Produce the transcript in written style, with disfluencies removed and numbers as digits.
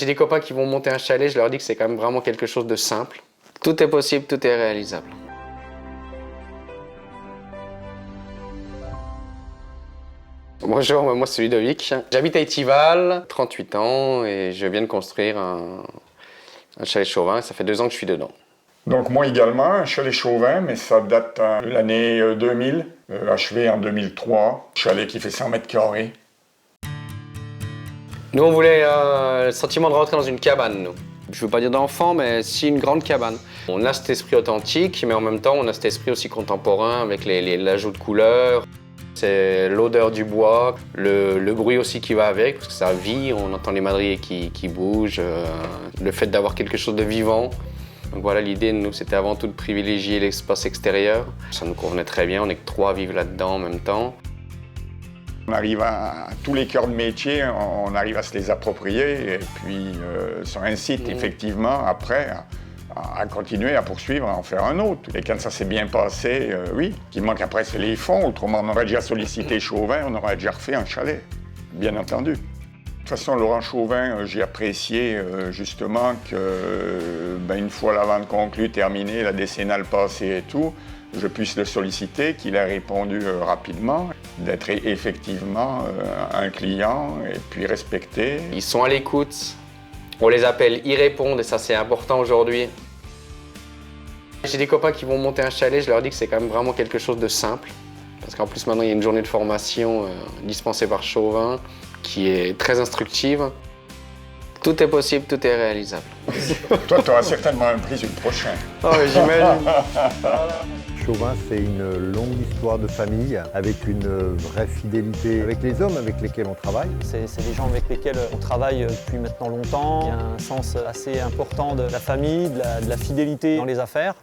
J'ai des copains qui vont monter un chalet, je leur dis que c'est quand même vraiment quelque chose de simple. Tout est possible, tout est réalisable. Bonjour, moi c'est Ludovic. J'habite à Étival, 38 ans, et je viens de construire un chalet chauvin. Ça fait 2 ans que je suis dedans. Donc moi également, un chalet chauvin, mais ça date de l'année 2000, achevé en 2003. Chalet qui fait 100 mètres carrés. Nous, on voulait le sentiment de rentrer dans une cabane, nous. Je ne veux pas dire d'enfant, mais si une grande cabane. On a cet esprit authentique, mais en même temps, on a cet esprit aussi contemporain avec l'ajout de couleurs. C'est l'odeur du bois, le bruit aussi qui va avec, parce que ça vit, on entend les madriers qui bougent, le fait d'avoir quelque chose de vivant. Donc voilà, l'idée de nous, c'était avant tout de privilégier l'espace extérieur. Ça nous convenait très bien, on n'est que 3 à vivre là-dedans en même temps. On arrive à tous les cœurs de métier, on arrive à se les approprier et puis sur un site, effectivement, après, à continuer, à poursuivre, à en faire un autre. Et quand ça s'est bien passé, oui. Ce qui manque après, c'est les fonds. Autrement, on aurait déjà sollicité Chauvin, on aurait déjà refait un chalet, bien entendu. De toute façon, Laurent Chauvin, j'ai apprécié justement que, une fois la vente conclue, terminée, la décennale passée et tout, je puisse le solliciter, qu'il a répondu rapidement, d'être effectivement un client et puis respecté. Ils sont à l'écoute, on les appelle, ils répondent et ça c'est important aujourd'hui. J'ai des copains qui vont monter un chalet, je leur dis que c'est quand même vraiment quelque chose de simple. Parce qu'en plus maintenant il y a une journée de formation dispensée par Chauvin qui est très instructive. Tout est possible, tout est réalisable. Toi, tu auras certainement un prix sur le prochain. Oh, j'imagine. Chauvin, c'est une longue histoire de famille, avec une vraie fidélité avec les hommes avec lesquels on travaille. C'est des gens avec lesquels on travaille depuis maintenant longtemps. Il y a un sens assez important de la famille, de la fidélité dans les affaires.